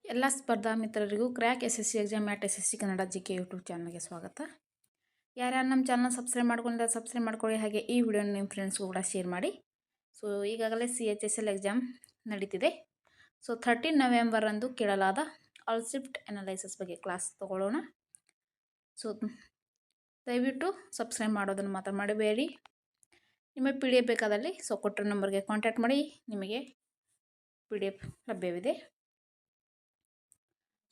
ಎಲ್ಲ ಸ್ಪರ್ಧಾ ಮಿತ್ರರಿಗೂ ಕ್ರ್ಯಾಕ್ SSC ಎಕ್ಸಾಮ್ ಮ್ಯಾಟ್ SSC ಕನ್ನಡ GK ಯೂಟ್ಯೂಬ್ ಚಾನಲ್ಗೆ ಸ್ವಾಗತ. ಯಾರ್ಯಾರು ನಮ್ಮ ಚಾನಲ್ ಸಬ್ಸ್ಕ್ರೈಬ್ ಮಾಡ್ಕೊಂಡಿಲ್ಲ ಸಬ್ಸ್ಕ್ರೈಬ್ ಮಾಡ್ಕೊಳ್ಳಿ, ಹಾಗೆ ಈ ವಿಡಿಯೋನ ನಿಮ್ಮ ಫ್ರೆಂಡ್ಸ್ಗೂ ಕೂಡ ಶೇರ್ ಮಾಡಿ. ಸೊ ಈಗಾಗಲೇ CHSL ಎಕ್ಸಾಮ್ ನಡೀತಿದೆ. ಸೊ 13 ನವೆಂಬರ್ ಅಂದು ಕೇಳಲಾದ ಆಲ್ಸಿಫ್ಟ್ ಅನಾಲೈಸಿಸ್ ಬಗ್ಗೆ ಕ್ಲಾಸ್ ತೊಗೊಳ್ಳೋಣ. ಸೊ ದಯವಿಟ್ಟು ಸಬ್ಸ್ಕ್ರೈಬ್ ಮಾಡೋದನ್ನು ಮಾತ್ರ ಮಾಡಬೇಡಿ. ನಿಮಗೆ PDF ಬೇಕಾದಲ್ಲಿ ಕೊಟ್ಟಿರೋ ನಂಬರ್ಗೆ ಕಾಂಟ್ಯಾಕ್ಟ್ ಮಾಡಿ, ನಿಮಗೆ PDF ಲಭ್ಯವಿದೆ.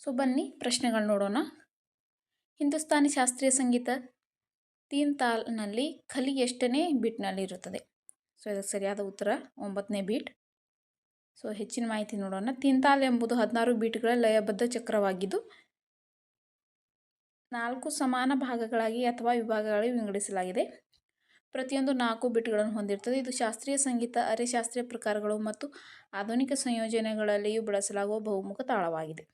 ಸೊ ಬನ್ನಿ ಪ್ರಶ್ನೆಗಳು ನೋಡೋಣ. ಹಿಂದೂಸ್ತಾನಿ ಶಾಸ್ತ್ರೀಯ ಸಂಗೀತ ತೀನ್ ತಾಲ್ನಲ್ಲಿ ಖಲಿ ಎಷ್ಟನೇ ಬೀಟ್ನಲ್ಲಿ ಇರುತ್ತದೆ? ಸೊ ಇದಕ್ಕೆ ಸರಿಯಾದ ಉತ್ತರ 9ನೇ ಬೀಟ್. ಸೊ ಹೆಚ್ಚಿನ ಮಾಹಿತಿ ನೋಡೋಣ. ತೀನ್ ತಾಲ್ ಎಂಬುದು 16 ಬೀಟ್ಗಳ ಲಯಬದ್ಧ ಚಕ್ರವಾಗಿದ್ದು 4 ಸಮಾನ ಭಾಗಗಳಾಗಿ ಅಥವಾ ವಿಭಾಗಗಳಿಗೆ ವಿಂಗಡಿಸಲಾಗಿದೆ. ಪ್ರತಿಯೊಂದು 4 ಬೀಟ್ಗಳನ್ನು ಹೊಂದಿರುತ್ತದೆ. ಇದು ಶಾಸ್ತ್ರೀಯ ಸಂಗೀತ, ಅರೆ ಶಾಸ್ತ್ರೀಯ ಪ್ರಕಾರಗಳು ಮತ್ತು ಆಧುನಿಕ ಸಂಯೋಜನೆಗಳಲ್ಲಿಯೂ ಬಳಸಲಾಗುವ ಬಹುಮುಖ ತಾಳವಾಗಿದೆ.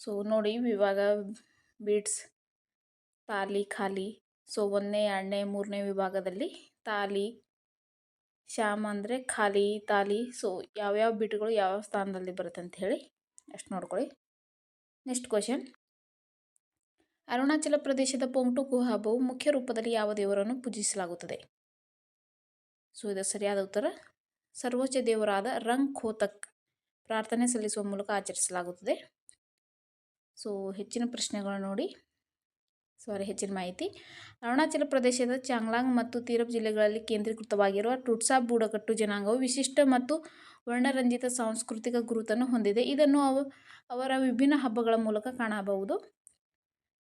ಸೊ ನೋಡಿ, ವಿಭಾಗ ಬೀಟ್ಸ್ ತಾಲಿ, ಖಾಲಿ. ಸೊ 1ನೇ 2ನೇ 3ನೇ ವಿಭಾಗದಲ್ಲಿ ತಾಲಿ, ಶ್ಯಾಮ್ ಅಂದರೆ ಖಾಲಿ, ತಾಲಿ. ಸೊ ಯಾವ್ಯಾವ ಬೀಟ್ಗಳು ಯಾವ ಸ್ಥಾನದಲ್ಲಿ ಬರುತ್ತೆ ಅಂತ ಹೇಳಿ ಅಷ್ಟು ನೋಡ್ಕೊಳ್ಳಿ. Next question. ಅರುಣಾಚಲ ಪ್ರದೇಶದ ಪೊಂಗ್ಟುಕು ಹಬ್ಬವು ಮುಖ್ಯ ರೂಪದಲ್ಲಿ ಯಾವ ದೇವರನ್ನು ಪೂಜಿಸಲಾಗುತ್ತದೆ? ಸೊ ಇದು ಸರಿಯಾದ ಉತ್ತರ ಸರ್ವೋಚ್ಚ ದೇವರಾದ ರಂಗ್ ಖೋತಕ್ ಪ್ರಾರ್ಥನೆ ಸಲ್ಲಿಸುವ ಮೂಲಕ ಆಚರಿಸಲಾಗುತ್ತದೆ. ಸೊ ಹೆಚ್ಚಿನ ಪ್ರಶ್ನೆಗಳು ನೋಡಿ, ಹೆಚ್ಚಿನ ಮಾಹಿತಿ. ಅರುಣಾಚಲ ಪ್ರದೇಶದ ಚಾಂಗ್ಲಾಂಗ್ ಮತ್ತು ತೀರಪ್ ಜಿಲ್ಲೆಗಳಲ್ಲಿ ಕೇಂದ್ರೀಕೃತವಾಗಿರುವ ಟುಟ್ಸಾ ಬುಡಕಟ್ಟು ಜನಾಂಗವು ವಿಶಿಷ್ಟ ಮತ್ತು ವರ್ಣರಂಜಿತ ಸಾಂಸ್ಕೃತಿಕ ಗುರುತನ್ನು ಹೊಂದಿದೆ. ಇದನ್ನು ಅವರ ವಿಭಿನ್ನ ಹಬ್ಬಗಳ ಮೂಲಕ ಕಾಣಬಹುದು.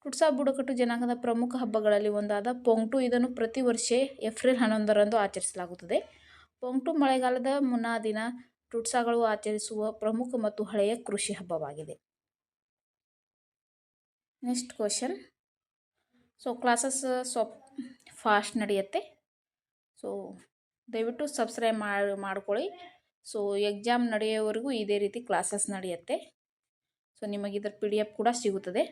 ಟುಟ್ಸಾ ಬುಡಕಟ್ಟು ಜನಾಂಗದ ಪ್ರಮುಖ ಹಬ್ಬಗಳಲ್ಲಿ ಒಂದಾದ ಪೊಂಗ್ಟು, ಇದನ್ನು ಪ್ರತಿ ವರ್ಷ ಏಪ್ರಿಲ್ 11ರಂದು ಆಚರಿಸಲಾಗುತ್ತದೆ. ಪೊಂಗ್ಟು ಮಳೆಗಾಲದ ಮುನ್ನಾ ದಿನ ಟುಟ್ಸಾಗಳು ಆಚರಿಸುವ ಪ್ರಮುಖ ಮತ್ತು ಹಳೆಯ ಕೃಷಿ ಹಬ್ಬವಾಗಿದೆ. Next question. So classes fast ನಡೆಯುತ್ತೆ. ಸೊ ದಯವಿಟ್ಟು ಸಬ್ಸ್ಕ್ರೈಬ್ ಮಾಡ್ಕೊಳ್ಳಿ. ಸೊ ಎಕ್ಸಾಮ್ ನಡೆಯೋವರೆಗೂ ಇದೇ ರೀತಿ ಕ್ಲಾಸಸ್ ನಡೆಯುತ್ತೆ. ಸೊ ನಿಮಗೆ ಇದರ PDF ಕೂಡ ಸಿಗುತ್ತದೆ.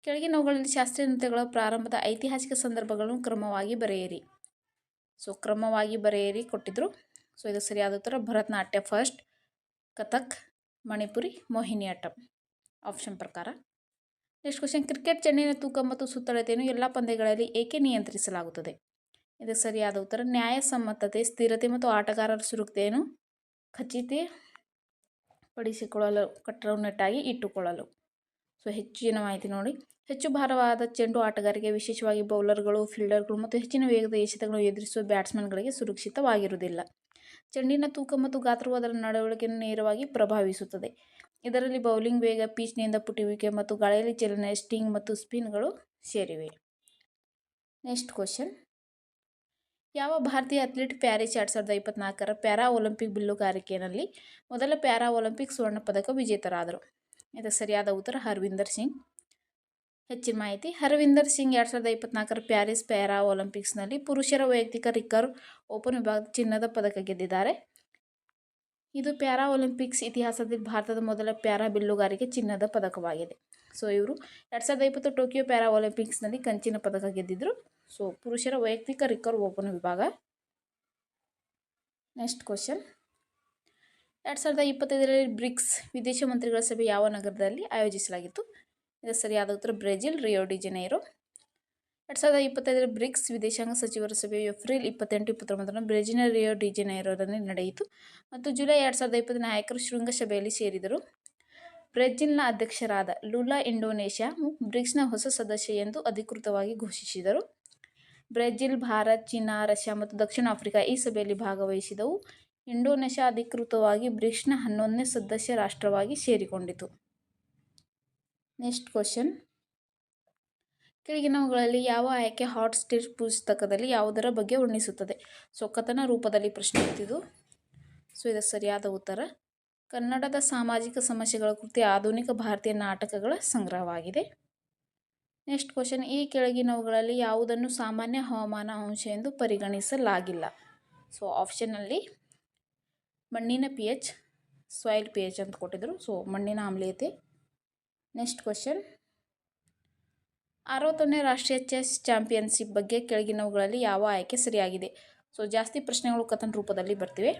ಕೆಳಗಿನವುಗಳಲ್ಲಿ ಶಾಸ್ತ್ರೀಯ ನೃತ್ಯಗಳ ಪ್ರಾರಂಭದ ಐತಿಹಾಸಿಕ ಸಂದರ್ಭಗಳನ್ನು ಕ್ರಮವಾಗಿ ಬರೆಯಿರಿ. ಸೊ ಕ್ರಮವಾಗಿ ಬರೆಯಿರಿ ಕೊಟ್ಟಿದ್ರು. ಸೊ ಇದು ಸರಿಯಾದ ಉತ್ತರ ಭರತನಾಟ್ಯ ಫಸ್ಟ್, ಕಥಕ್, ಮಣಿಪುರಿ, ಮೋಹಿನಿಯಾಟ್ಟಂ ಆಪ್ಷನ್ ಪ್ರಕಾರ. Next question. ಕ್ರಿಕೆಟ್ ಚೆಂಡಿನ ತೂಕ ಮತ್ತು ಸುತ್ತಳತೆಯನ್ನು ಎಲ್ಲ ಪಂದ್ಯಗಳಲ್ಲಿ ಏಕೆ ನಿಯಂತ್ರಿಸಲಾಗುತ್ತದೆ? ಇದಕ್ಕೆ ಸರಿಯಾದ ಉತ್ತರ ನ್ಯಾಯಸಮ್ಮತತೆ, ಸ್ಥಿರತೆ ಮತ್ತು ಆಟಗಾರರ ಸುರಕ್ಷತೆಯನ್ನು ಖಚಿತಪಡಿಸಿಕೊಳ್ಳಲು, ಕಟ್ಟುನಿಟ್ಟಾಗಿ ಇಟ್ಟುಕೊಳ್ಳಲು. ಸೊ ಹೆಚ್ಚಿನ ಮಾಹಿತಿ ನೋಡಿ. ಹೆಚ್ಚು ಭಾರವಾದ ಚೆಂಡು ಆಟಗಾರರಿಗೆ, ವಿಶೇಷವಾಗಿ ಬೌಲರ್ಗಳು, ಫೀಲ್ಡರ್ಗಳು ಮತ್ತು ಹೆಚ್ಚಿನ ವೇಗದ ಎಸೆತಗಳನ್ನು ಎದುರಿಸುವ ಬ್ಯಾಟ್ಸ್ಮನ್ಗಳಿಗೆ ಸುರಕ್ಷಿತವಾಗಿರುವುದಿಲ್ಲ. ಚೆಂಡಿನ ತೂಕ ಮತ್ತು ಗಾತ್ರವು ಅದರ ನಡವಳಿಕೆಯನ್ನು ನೇರವಾಗಿ ಪ್ರಭಾವಿಸುತ್ತದೆ. ಇದರಲ್ಲಿ ಬೌಲಿಂಗ್ ವೇಗ, ಪಿಚ್ನಿಂದ ಪುಟಿಯುವಿಕೆ ಮತ್ತು ಗಾಳಿಯಲ್ಲಿ ಚಲನೆ, ಸ್ಟಿಂಗ್ ಮತ್ತು ಸ್ಪಿನ್ಗಳು ಸೇರಿವೆ. Next question. ಯಾವ ಭಾರತೀಯ ಅಥ್ಲೀಟ್ ಪ್ಯಾರಿಸ್ 2024ರ ಪ್ಯಾರಾ ಒಲಿಂಪಿಕ್ ಬಿಲ್ಲುಗಾರಿಕೆಯಲ್ಲಿ ಮೊದಲ ಪ್ಯಾರಾ ಒಲಿಂಪಿಕ್ ಸ್ವರ್ಣ ಪದಕ ವಿಜೇತರಾದರು? ಇದಕ್ಕೆ ಸರಿಯಾದ ಉತ್ತರ ಹರ್ವಿಂದರ್ ಸಿಂಗ್. ಹೆಚ್ಚಿನ ಮಾಹಿತಿ. ಹರ್ವಿಂದರ್ ಸಿಂಗ್ 2024ರ ಪ್ಯಾರಿಸ್ ಪ್ಯಾರಾ ಒಲಿಂಪಿಕ್ಸ್ನಲ್ಲಿ ಪುರುಷರ ವೈಯಕ್ತಿಕ ರಿಕರ್ವ್ ಓಪನ್ ವಿಭಾಗದ ಚಿನ್ನದ ಪದಕ ಗೆದ್ದಿದ್ದಾರೆ. ಇದು ಪ್ಯಾರಾ ಒಲಿಂಪಿಕ್ಸ್ ಇತಿಹಾಸದಲ್ಲಿ ಭಾರತದ ಮೊದಲ ಪ್ಯಾರಾ ಬಿಲ್ಲುಗಾರಿಕೆ ಚಿನ್ನದ ಪದಕವಾಗಿದೆ. ಸೊ ಇವರು 2020 ಟೋಕಿಯೋ ಪ್ಯಾರಾ ಒಲಿಂಪಿಕ್ಸ್ನಲ್ಲಿ ಕಂಚಿನ ಪದಕ ಗೆದ್ದಿದ್ರು. ಸೊ ಪುರುಷರ ವೈಯಕ್ತಿಕ ರಿಕರ್ವ್ ಓಪನ್ ವಿಭಾಗ. Next question. 2025ರಲ್ಲಿ ಬ್ರಿಕ್ಸ್ ವಿದೇಶ ಮಂತ್ರಿಗಳ ಸಭೆ ಯಾವ ನಗರದಲ್ಲಿ ಆಯೋಜಿಸಲಾಗಿತ್ತು? ಇದಕ್ಕೆ ಸರಿಯಾದ ಉತ್ತರ ಬ್ರೆಜಿಲ್, ರಿಯೋ ಡಿ ಜನೈರೋ. 2025ರ ಬ್ರಿಕ್ಸ್ ವಿದೇಶಾಂಗ ಸಚಿವರ ಸಭೆಯು ಏಪ್ರಿಲ್ 28-29 ಬ್ರೆಜಿಲ್ನ ರಿಯೋ ಡಿ ಜನೈರೋದಲ್ಲಿ ನಡೆಯಿತು ಮತ್ತು ಜುಲೈ 2020 ನಾಯಕರು ಶೃಂಗಸಭೆಯಲ್ಲಿ ಸೇರಿದರು. ಬ್ರೆಜಿಲ್ನ ಅಧ್ಯಕ್ಷರಾದ ಲುಲಾ ಇಂಡೋನೇಷ್ಯಾವು ಬ್ರಿಕ್ಸ್ನ ಹೊಸ ಸದಸ್ಯ ಎಂದು ಅಧಿಕೃತವಾಗಿ ಘೋಷಿಸಿದರು. ಬ್ರೆಜಿಲ್, ಭಾರತ, ಚೀನಾ, ರಷ್ಯಾ ಮತ್ತು ದಕ್ಷಿಣ ಆಫ್ರಿಕಾ ಈ ಸಭೆಯಲ್ಲಿ ಭಾಗವಹಿಸಿದವು. ಇಂಡೋನೇಷ್ಯಾ ಅಧಿಕೃತವಾಗಿ ಬ್ರಿಕ್ಸ್ನ 11ನೇ ಸದಸ್ಯ ರಾಷ್ಟ್ರವಾಗಿ ಸೇರಿಕೊಂಡಿತು. Next question. ಕೆಳಗಿನವುಗಳಲ್ಲಿ ಯಾವ ಆಯ್ಕೆ ಹಾಟ್ ಸ್ಟಿರ್ ಪುಸ್ತಕದಲ್ಲಿ ಯಾವುದರ ಬಗ್ಗೆ ವರ್ಣಿಸುತ್ತದೆ? ಸೊ ಕಥನ ರೂಪದಲ್ಲಿ ಪ್ರಶ್ನೆ ಇತ್ತಿದ್ದು. ಸೊ ಇದಕ್ಕೆ ಸರಿಯಾದ ಉತ್ತರ ಕನ್ನಡದ ಸಾಮಾಜಿಕ ಸಮಸ್ಯೆಗಳ ಕುರಿತು ಆಧುನಿಕ ಭಾರತೀಯ ನಾಟಕಗಳ ಸಂಗ್ರಹವಾಗಿದೆ. Next question. ಈ ಕೆಳಗಿನವುಗಳಲ್ಲಿ ಯಾವುದನ್ನು ಸಾಮಾನ್ಯ ಹವಾಮಾನ ಅಂಶ ಎಂದು ಪರಿಗಣಿಸಲಾಗಿಲ್ಲ? ಸೊ ಆಪ್ಷನ್ನಲ್ಲಿ ಮಣ್ಣಿನ pH, ಸಾಯಿಲ್ pH ಅಂತ ಕೊಟ್ಟಿದ್ರು. ಸೊ ಮಣ್ಣಿನ ಆಮ್ಲೀಯತೆ. Next question. 61ನೇ ರಾಷ್ಟ್ರೀಯ ಚೆಸ್ ಚಾಂಪಿಯನ್ಶಿಪ್ ಬಗ್ಗೆ ಕೆಳಗಿನವುಗಳಲ್ಲಿ ಯಾವ ಆಯ್ಕೆ ಸರಿಯಾಗಿದೆ? ಸೊ ಜಾಸ್ತಿ ಪ್ರಶ್ನೆಗಳು ಕಥನ ರೂಪದಲ್ಲಿ ಬರ್ತಿವೆ.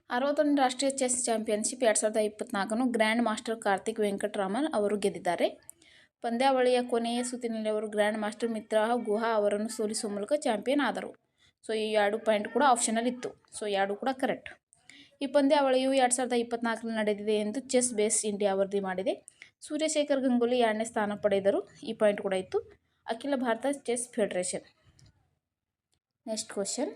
61ನೇ ರಾಷ್ಟ್ರೀಯ chess championship 2024 grand master Karthik Venkataraman ಅವರು ಗೆದ್ದಿದ್ದಾರೆ. ಪಂದ್ಯಾವಳಿಯ ಕೊನೆಯ ಸುತ್ತಿನಲ್ಲಿ ಅವರು ಗ್ರ್ಯಾಂಡ್ ಮಾಸ್ಟರ್ ಮಿತ್ರ ಗುಹಾ ಅವರನ್ನು ಸೋಲಿಸುವ ಮೂಲಕ ಚಾಂಪಿಯನ್ ಆದರು. ಸೊ ಈ 2 ಪಾಯಿಂಟ್ ಕೂಡ ಆಪ್ಷನಲ್ ಇತ್ತು. ಸೊ 2 ಕೂಡ ಕರೆಕ್ಟ್. ಈ ಪಂದ್ಯಾವಳಿಯು 2024ರಲ್ಲಿ ನಡೆದಿದೆ ಎಂದು ಚೆಸ್ ಬೇಸ್ ಇಂಡಿಯಾ ವರದಿ ಮಾಡಿದೆ. ಸೂರ್ಯಶೇಖರ್ ಗಂಗೂಲಿ 2ನೇ ಸ್ಥಾನ ಪಡೆದರು. ಈ ಪಾಯಿಂಟ್ ಕೂಡ ಇತ್ತು. ಅಖಿಲ Bharat chess federation. Next question.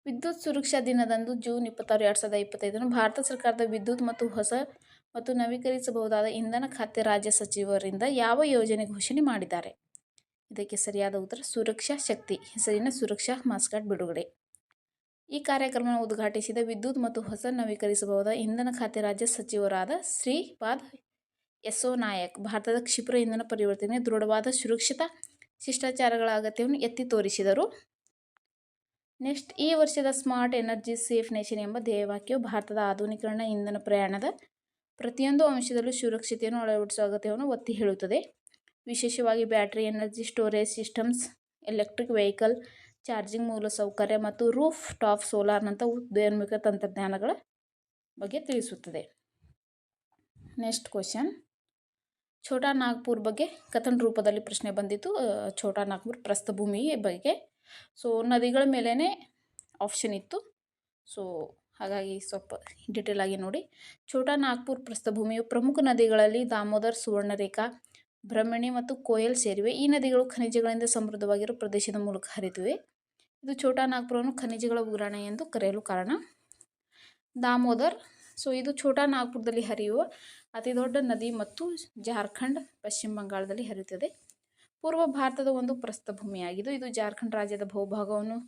ವಿದ್ಯುತ್ ಸುರಕ್ಷಾ ದಿನದಂದು ಜೂನ್ 26, 2025 ಭಾರತ ಸರ್ಕಾರದ ವಿದ್ಯುತ್ ಮತ್ತು ಹೊಸ ಮತ್ತು ನವೀಕರಿಸಬಹುದಾದ ಇಂಧನ ಖಾತೆ ರಾಜ್ಯ ಸಚಿವರಿಂದ ಯಾವ ಯೋಜನೆ ಘೋಷಣೆ ಮಾಡಿದ್ದಾರೆ? ಇದಕ್ಕೆ ಸರಿಯಾದ ಉತ್ತರ ಸುರಕ್ಷಾ ಶಕ್ತಿ ಹೆಸರಿನ ಸುರಕ್ಷಾ ಮಾಸ್ಕಾಟ್ ಬಿಡುಗಡೆ. ಈ ಕಾರ್ಯಕ್ರಮವನ್ನು ಉದ್ಘಾಟಿಸಿದ ವಿದ್ಯುತ್ ಮತ್ತು ಹೊಸ ನವೀಕರಿಸಬಹುದಾದ ಇಂಧನ ಖಾತೆ ರಾಜ್ಯ ಸಚಿವರಾದ ಶ್ರೀಪಾದ್ ಯೆಸ್ಸೋ ನಾಯಕ್ ಭಾರತದ ಕ್ಷಿಪ್ರ ಇಂಧನ ಪರಿವರ್ತನೆಗೆ ದೃಢವಾದ ಸುರಕ್ಷತಾ ಶಿಷ್ಟಾಚಾರಗಳ ಅಗತ್ಯವನ್ನು ಎತ್ತಿ ತೋರಿಸಿದರು. ನೆಕ್ಸ್ಟ್, ಈ ವರ್ಷದ ಸ್ಮಾರ್ಟ್ ಎನರ್ಜಿ ಸೇಫ್ ನೇಷನ್ ಎಂಬ ಧ್ಯೇಯವಾಕ್ಯವು ಭಾರತದ ಆಧುನೀಕರಣ ಇಂಧನ ಪ್ರಯಾಣದ ಪ್ರತಿಯೊಂದು ಅಂಶದಲ್ಲೂ ಸುರಕ್ಷತೆಯನ್ನು ಅಳವಡಿಸುವ ಅಗತ್ಯವನ್ನು ಒತ್ತಿ ಹೇಳುತ್ತದೆ. ವಿಶೇಷವಾಗಿ battery energy storage systems, electric vehicle charging ಮೂಲಸೌಕರ್ಯ ಮತ್ತು ರೂಫ್ ಟಾಪ್ ಸೋಲಾರ್ನಂಥ ಉದಯೋನ್ಮುಖ ತಂತ್ರಜ್ಞಾನಗಳ ಬಗ್ಗೆ ತಿಳಿಸುತ್ತದೆ. Next question. ಛೋಟಾ ನಾಗ್ಪುರ್ ಬಗ್ಗೆ ಕಥನ ರೂಪದಲ್ಲಿ ಪ್ರಶ್ನೆ ಬಂದಿತ್ತು. ಛೋಟಾ ನಾಗ್ಪುರ್ ಪ್ರಸ್ಥಭೂಮಿ ಬಗ್ಗೆ. ಸೊ ನದಿಗಳ ಮೇಲೇ ಆಪ್ಷನ್ ಇತ್ತು. ಸೊ ಹಾಗಾಗಿ ಸ್ವಲ್ಪ ಡಿಟೇಲ್ ಆಗಿ ನೋಡಿ. ಛೋಟಾ ನಾಗ್ಪುರ್ ಪ್ರಸ್ಥಭೂಮಿಯು ಪ್ರಮುಖ ನದಿಗಳಲ್ಲಿ ದಾಮೋದರ್, ಸುವರ್ಣರೇಖಾ, ಬ್ರಹ್ಮಣಿ ಮತ್ತು ಕೋಯಲ್ ಸೇರಿವೆ. ಈ ನದಿಗಳು ಖನಿಜಗಳಿಂದ ಸಮೃದ್ಧವಾಗಿರುವ ಪ್ರದೇಶದ ಮೂಲಕ ಹರಿಯುತ್ತವೆ. ಇದು ಛೋಟಾ ನಾಗ್ಪುರವನ್ನು ಖನಿಜಗಳ ಉಗ್ರಾಣ ಎಂದು ಕರೆಯಲು ಕಾರಣ. ದಾಮೋದರ್, ಸೊ ಇದು ಛೋಟಾ ನಾಗ್ಪುರದಲ್ಲಿ ಹರಿಯುವ ಅತಿ ದೊಡ್ಡ ನದಿ ಮತ್ತು ಜಾರ್ಖಂಡ್, ಪಶ್ಚಿಮ ಬಂಗಾಳದಲ್ಲಿ ಹರಿಯುತ್ತದೆ. ಪೂರ್ವ ಭಾರತದ ಒಂದು ಪ್ರಸ್ಥಭೂಮಿಯಾಗಿದ್ದು ಇದು ಜಾರ್ಖಂಡ್ ರಾಜ್ಯದ ಬಹುಭಾಗವನ್ನು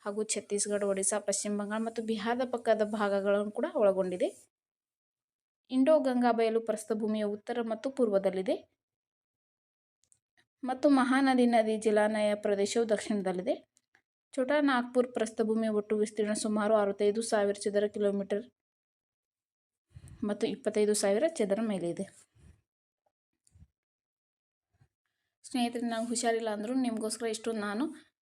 ಹಾಗೂ ಛತ್ತೀಸ್ಗಢ, ಒಡಿಶಾ, ಪಶ್ಚಿಮ ಬಂಗಾಳ ಮತ್ತು ಬಿಹಾರದ ಪಕ್ಕದ ಭಾಗಗಳನ್ನು ಕೂಡ ಒಳಗೊಂಡಿದೆ. ಇಂಡೋ ಗಂಗಾ ಬಯಲು ಪ್ರಸ್ಥಭೂಮಿಯ ಉತ್ತರ ಮತ್ತು ಪೂರ್ವದಲ್ಲಿದೆ ಮತ್ತು ಮಹಾನದಿ ನದಿ ಜಲಾನಯ ಪ್ರದೇಶವು ದಕ್ಷಿಣದಲ್ಲಿದೆ. ಛೋಟಾ ನಾಗ್ಪುರ್ ಪ್ರಸ್ಥಭೂಮಿಯ ಒಟ್ಟು ವಿಸ್ತೀರ್ಣ ಸುಮಾರು 65,000 ಚದರ ಕಿಲೋಮೀಟರ್ ಮತ್ತು 25,000 ಚದರ ಮೈಲಿ ಇದೆ. ಸ್ನೇಹಿತರೆ, ನಾನು ಹುಷಾರಿಲ್ಲ ಅಂದರೂ ನಿಮಗೋಸ್ಕರ ಇಷ್ಟೊಂದು ನಾನು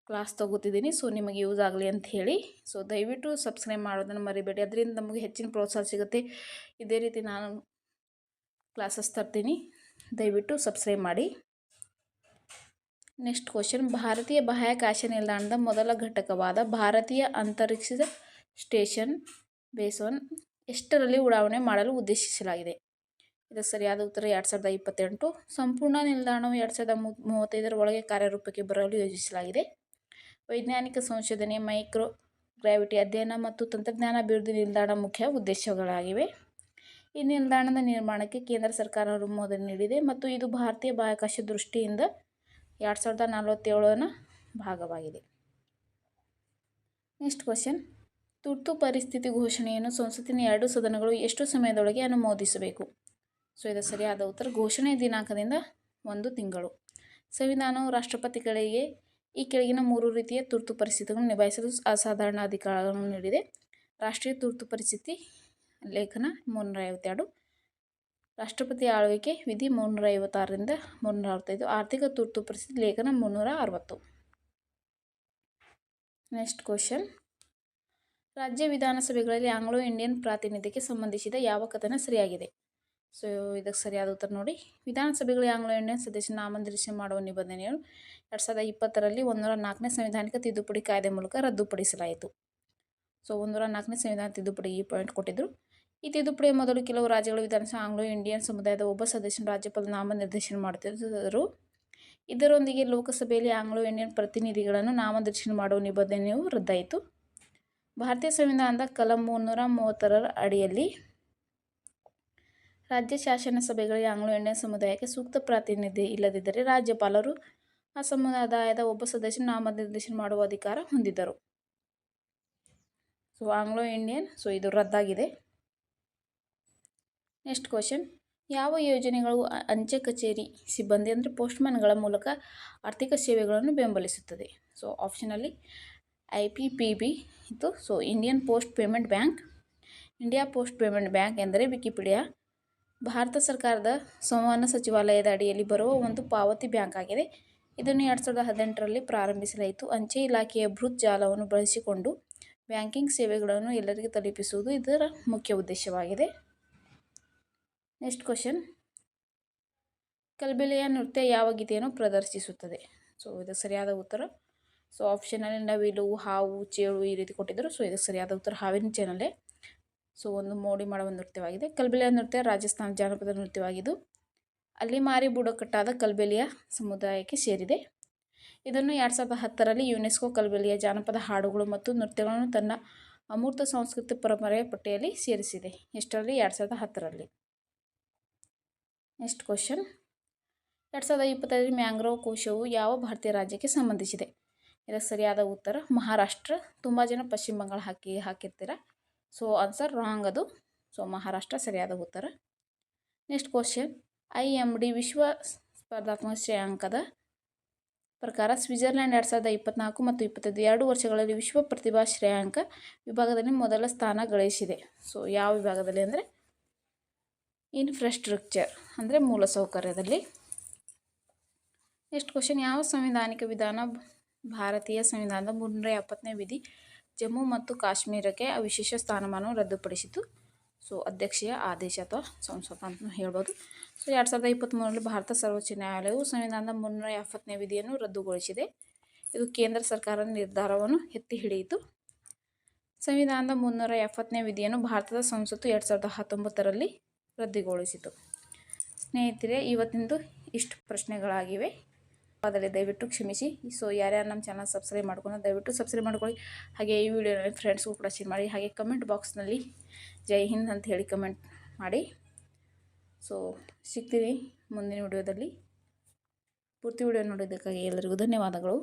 ಕ್ಲಾಸ್ ತೊಗೋತಿದ್ದೀನಿ. ಸೊ ನಿಮಗೆ ಯೂಸ್ ಆಗಲಿ ಅಂತ ಹೇಳಿ. ಸೊ ದಯವಿಟ್ಟು ಸಬ್ಸ್ಕ್ರೈಬ್ ಮಾಡೋದನ್ನು ಮರಿಬೇಡಿ. ಅದರಿಂದ ನಮಗೆ ಹೆಚ್ಚಿನ ಪ್ರೋತ್ಸಾಹ ಸಿಗುತ್ತೆ. ಇದೇ ರೀತಿ ನಾನು ಕ್ಲಾಸಸ್ ತರ್ತೀನಿ. ದಯವಿಟ್ಟು ಸಬ್ಸ್ಕ್ರೈಬ್ ಮಾಡಿ. Next question. ಭಾರತೀಯ ಬಾಹ್ಯಾಕಾಶ ನಿಲ್ದಾಣದ ಮೊದಲ ಘಟಕವಾದ ಭಾರತೀಯ ಅಂತರಿಕ್ಷ ಸ್ಟೇಷನ್ ಬೇಸ್ 1 ಎಷ್ಟರಲ್ಲಿ ಉಡಾವಣೆ ಮಾಡಲು ಉದ್ದೇಶಿಸಲಾಗಿದೆ? ಇದಕ್ಕೆ ಸರಿಯಾದ ಉತ್ತರ 2028. ಸಂಪೂರ್ಣ ನಿಲ್ದಾಣವು 2035 ಒಳಗೆ ಕಾರ್ಯರೂಪಕ್ಕೆ ಬರಲು ಯೋಜಿಸಲಾಗಿದೆ. ವೈಜ್ಞಾನಿಕ ಸಂಶೋಧನೆ, ಮೈಕ್ರೋ ಗ್ರಾವಿಟಿ ಅಧ್ಯಯನ ಮತ್ತು ತಂತ್ರಜ್ಞಾನ ಅಭಿವೃದ್ಧಿ ನಿಲ್ದಾಣ ಮುಖ್ಯ ಉದ್ದೇಶಗಳಾಗಿವೆ. ಈ ನಿಲ್ದಾಣದ ನಿರ್ಮಾಣಕ್ಕೆ ಕೇಂದ್ರ ಸರ್ಕಾರ ಅನುಮೋದನೆ ನೀಡಿದೆ ಮತ್ತು ಇದು ಭಾರತೀಯ ಬಾಹ್ಯಾಕಾಶ ದೃಷ್ಟಿಯಿಂದ 2047ನ ಭಾಗವಾಗಿದೆ. Next question. ತುರ್ತು ಪರಿಸ್ಥಿತಿ ಘೋಷಣೆಯನ್ನು ಸಂಸತ್ತಿನ 2 ಸದನಗಳು ಎಷ್ಟು ಸಮಯದೊಳಗೆ ಅನುಮೋದಿಸಬೇಕು? ಸೊ ಇದರ ಸರಿಯಾದ ಉತ್ತರ ಘೋಷಣೆ ದಿನಾಂಕದಿಂದ 1 ತಿಂಗಳು. ಸಂವಿಧಾನವು ರಾಷ್ಟ್ರಪತಿಗಳಿಗೆ ಈ ಕೆಳಗಿನ 3 ರೀತಿಯ ತುರ್ತು ಪರಿಸ್ಥಿತಿಗಳನ್ನು ನಿಭಾಯಿಸಲು ಅಸಾಧಾರಣ ಅಧಿಕಾರಗಳನ್ನು ನೀಡಿದೆ. ರಾಷ್ಟ್ರೀಯ ತುರ್ತು ಪರಿಸ್ಥಿತಿ ಲೇಖನ 352, ರಾಷ್ಟ್ರಪತಿ ಆಳ್ವಿಕೆ ವಿಧಿ 356ರಿಂದ 365, ಆರ್ಥಿಕ ತುರ್ತು ಪರಿಸ್ಥಿತಿ ಲೇಖನ 360. Next question. ರಾಜ್ಯ ವಿಧಾನಸಭೆಗಳಲ್ಲಿ ಆಂಗ್ಲೋ ಇಂಡಿಯನ್ ಪ್ರಾತಿನಿಧ್ಯಕ್ಕೆ ಸಂಬಂಧಿಸಿದ ಯಾವ ಕಥನ ಸರಿಯಾಗಿದೆ? ಸೊ ಇದಕ್ಕೆ ಸರಿಯಾದ ಉತ್ತರ ನೋಡಿ. ವಿಧಾನಸಭೆಗಳಿಗೆ ಆಂಗ್ಲೋ ಇಂಡಿಯನ್ ಸದಸ್ಯ ನಾಮನಿರ್ದೇಶನ ಮಾಡುವ ನಿಬಂಧನೆಯನ್ನು 2020ರಲ್ಲಿ 104ನೇ ಸಂವಿಧಾನಿಕ ತಿದ್ದುಪಡಿ ಕಾಯ್ದೆ ಮೂಲಕ ರದ್ದುಪಡಿಸಲಾಯಿತು. ಸೊ 104ನೇ ಸಂವಿಧಾನ ತಿದ್ದುಪಡಿ ಈ ಪಾಯಿಂಟ್ ಕೊಟ್ಟಿದ್ದರು. ಈ ತಿದ್ದುಪಡಿಯ ಮೊದಲು ಕೆಲವು ರಾಜ್ಯಗಳ ವಿಧಾನಸಭೆ ಆಂಗ್ಲೋ ಇಂಡಿಯನ್ ಸಮುದಾಯದ ಒಬ್ಬ ಸದಸ್ಯನ ರಾಜ್ಯಪಾಲ ನಾಮನಿರ್ದೇಶನ ಮಾಡುತ್ತಿದ್ದರು. ಇದರೊಂದಿಗೆ ಲೋಕಸಭೆಯಲ್ಲಿ ಆಂಗ್ಲೋ ಇಂಡಿಯನ್ ಪ್ರತಿನಿಧಿಗಳನ್ನು ನಾಮನಿರ್ದೇಶನ ಮಾಡುವ ನಿಬಂಧನೆಯು ರದ್ದಾಯಿತು. ಭಾರತೀಯ ಸಂವಿಧಾನದ ಕಲಂ 330ರ ಅಡಿಯಲ್ಲಿ ರಾಜ್ಯ ಶಾಸನ ಸಭೆಗಳಿಗೆ ಆಂಗ್ಲೋ ಇಂಡಿಯನ್ ಸಮುದಾಯಕ್ಕೆ ಸೂಕ್ತ ಪ್ರಾತಿನಿಧ್ಯ ಇಲ್ಲದಿದ್ದರೆ ರಾಜ್ಯಪಾಲರು ಆ ಸಮುದಾಯದ ಒಬ್ಬ ಸದಸ್ಯನ ನಾಮನಿರ್ದೇಶನ ಮಾಡುವ ಅಧಿಕಾರ ಹೊಂದಿದ್ದರು. ಸೊ ಆಂಗ್ಲೋ ಇಂಡಿಯನ್, ಸೊ ಇದು ರದ್ದಾಗಿದೆ. Next question. ಯಾವ ಯೋಜನೆಗಳು ಅಂಚೆ ಕಚೇರಿ ಸಿಬ್ಬಂದಿ ಅಂದರೆ ಪೋಸ್ಟ್ಮನ್ಗಳ ಮೂಲಕ ಆರ್ಥಿಕ ಸೇವೆಗಳನ್ನು ಬೆಂಬಲಿಸುತ್ತದೆ? ಸೊ ಆಪ್ಷನಲ್ಲಿ IPPB ಇತ್ತು. So Indian post payment bank, India post payment bank ಎಂದರೆ ವಿಕಿಪೀಡಿಯಾ ಭಾರತ ಸರ್ಕಾರದ ಸಂವಹನ ಸಚಿವಾಲಯದ ಅಡಿಯಲ್ಲಿ ಬರುವ ಒಂದು ಪಾವತಿ ಬ್ಯಾಂಕ್ ಆಗಿದೆ. ಇದನ್ನು 2018ರಲ್ಲಿ ಪ್ರಾರಂಭಿಸಲಾಯಿತು. ಅಂಚೆ ಇಲಾಖೆಯ ಬೃಹತ್ ಜಾಲವನ್ನು ಬಳಸಿಕೊಂಡು ಬ್ಯಾಂಕಿಂಗ್ ಸೇವೆಗಳನ್ನು ಎಲ್ಲರಿಗೂ ತಲುಪಿಸುವುದು ಇದರ ಮುಖ್ಯ ಉದ್ದೇಶವಾಗಿದೆ. ನೆಕ್ಸ್ಟ್ ಕ್ವಶನ್, ಕಲ್ಬೆಲೆಯ ನೃತ್ಯ ಯಾವ ಗೀತೆಯನ್ನು ಪ್ರದರ್ಶಿಸುತ್ತದೆ? ಸೊ ಇದಕ್ಕೆ ಸರಿಯಾದ ಉತ್ತರ, ಸೊ ಆಪ್ಷನಲ್ಲಿ ನವಿಲು, ಹಾವು, ಚೇಳು ಈ ರೀತಿ ಕೊಟ್ಟಿದ್ದರು. ಸೊ ಇದಕ್ಕೆ ಸರಿಯಾದ ಉತ್ತರ ಹಾವಿನ ಚೇನಲ್ಲೇ. ಸೊ ಒಂದು ಮೋಡಿ ಮಾಡುವ ನೃತ್ಯವಾಗಿದೆ. ಕಲ್ಬೆಲೆಯ ನೃತ್ಯ ರಾಜಸ್ಥಾನ ಜಾನಪದ ನೃತ್ಯವಾಗಿದ್ದು ಅಲ್ಲಿ ಮಾರಿ ಬುಡಕಟ್ಟಾದ ಕಲ್ಬೆಲಿಯ ಸಮುದಾಯಕ್ಕೆ ಸೇರಿದೆ. ಇದನ್ನು 2010ರಲ್ಲಿ ಯುನೆಸ್ಕೋ ಕಲ್ಬೆಲಿಯ ಜಾನಪದ ಹಾಡುಗಳು ಮತ್ತು ನೃತ್ಯಗಳನ್ನು ತನ್ನ ಅಮೂರ್ತ ಸಾಂಸ್ಕೃತಿಕ ಪರಂಪರೆಯ ಪಟ್ಟಿಯಲ್ಲಿ ಸೇರಿಸಿದೆ. ಎಷ್ಟರಲ್ಲಿ? 2010ರಲ್ಲಿ. ನೆಕ್ಸ್ಟ್ ಕ್ವಶನ್, 2025ರಲ್ಲಿ ಮ್ಯಾಂಗ್ರೋವ್ ಕೋಶವು ಯಾವ ಭಾರತೀಯ ರಾಜ್ಯಕ್ಕೆ ಸಂಬಂಧಿಸಿದೆ? ಇದಕ್ಕೆ ಸರಿಯಾದ ಉತ್ತರ ಮಹಾರಾಷ್ಟ್ರ. ತುಂಬ ಜನ ಪಶ್ಚಿಮ ಬಂಗಾಳ ಹಾಕಿರ್ತೀರ. ಸೊ ಆನ್ಸರ್ ರಾಂಗ್ ಅದು. ಸೊ ಮಹಾರಾಷ್ಟ್ರ ಸರಿಯಾದ ಉತ್ತರ. ನೆಕ್ಸ್ಟ್ ಕ್ವಶನ್, IMD ವಿಶ್ವ ಸ್ಪರ್ಧಾತ್ಮಕ ಶ್ರೇಯಾಂಕದ ಪ್ರಕಾರ ಸ್ವಿಟ್ಜರ್ಲ್ಯಾಂಡ್ 2024 ಮತ್ತು 2025 2 ವರ್ಷಗಳಲ್ಲಿ ವಿಶ್ವ ಪ್ರತಿಭಾ ಶ್ರೇಯಾಂಕ ವಿಭಾಗದಲ್ಲಿ ಮೊದಲ ಸ್ಥಾನ ಗಳಿಸಿದೆ. ಸೊ ಯಾವ ವಿಭಾಗದಲ್ಲಿ ಅಂದರೆ ಇನ್ಫ್ರಾಸ್ಟ್ರಕ್ಚರ್ ಅಂದರೆ ಮೂಲಸೌಕರ್ಯದಲ್ಲಿ. ನೆಕ್ಸ್ಟ್ ಕ್ವಶನ್, ಯಾವ ಸಂವಿಧಾನಿಕ ವಿಧಾನ ಭಾರತೀಯ ಸಂವಿಧಾನದ 370ನೇ ವಿಧಿ ಜಮ್ಮು ಮತ್ತು ಕಾಶ್ಮೀರಕ್ಕೆ ವಿಶೇಷ ಸ್ಥಾನಮಾನವನ್ನು ರದ್ದುಪಡಿಸಿತು? ಸೊ ಅಧ್ಯಕ್ಷೀಯ ಆದೇಶ ಅಥವಾ ಸಂಸತ್ ಅಂತ ಹೇಳ್ಬೋದು. ಸೊ 2023ರಲ್ಲಿ ಭಾರತ ಸರ್ವೋಚ್ಚ ನ್ಯಾಯಾಲಯವು ಸಂವಿಧಾನದ 370ನೇ ವಿಧಿಯನ್ನು ರದ್ದುಗೊಳಿಸಿದೆ. ಇದು ಕೇಂದ್ರ ಸರ್ಕಾರದ ನಿರ್ಧಾರವನ್ನು ಎತ್ತಿ ಹಿಡಿಯಿತು. ಸಂವಿಧಾನದ 370ನೇ ವಿಧಿಯನ್ನು ಭಾರತದ ಸಂಸತ್ತು 2019ರಲ್ಲಿ ರದ್ದುಗೊಳಿಸಿತು. ಸ್ನೇಹಿತರೆ, ಇವತ್ತಿಂದು ಇಷ್ಟು ಪ್ರಶ್ನೆಗಳಾಗಿವೆ. ಅದರಲ್ಲಿ ದಯವಿಟ್ಟು ಕ್ಷಮಿಸಿ. ಸೊ ಯಾರ್ಯಾರು ನಮ್ಮ ಚಾನಲ್ ಸಬ್ಸ್ಕ್ರೈಬ್ ಮಾಡ್ಕೊಂಡು ದಯವಿಟ್ಟು ಸಬ್ಸ್ಕ್ರೈಬ್ ಮಾಡ್ಕೊಳ್ಳಿ. ಹಾಗೆ ಈ ವಿಡಿಯೋನಲ್ಲಿ ಫ್ರೆಂಡ್ಸ್ಗೂ ಕೂಡ ಶೇರ್ ಮಾಡಿ. ಹಾಗೆ ಕಮೆಂಟ್ ಬಾಕ್ಸ್ನಲ್ಲಿ ಜೈ ಹಿಂದ್ ಅಂತ ಹೇಳಿ ಕಮೆಂಟ್ ಮಾಡಿ. ಸೊ ಸಿಗ್ತೀವಿ ಮುಂದಿನ ವಿಡಿಯೋದಲ್ಲಿ. ಪೂರ್ತಿ ವಿಡಿಯೋ ನೋಡೋದಕ್ಕಾಗಿ ಎಲ್ಲರಿಗೂ ಧನ್ಯವಾದಗಳು.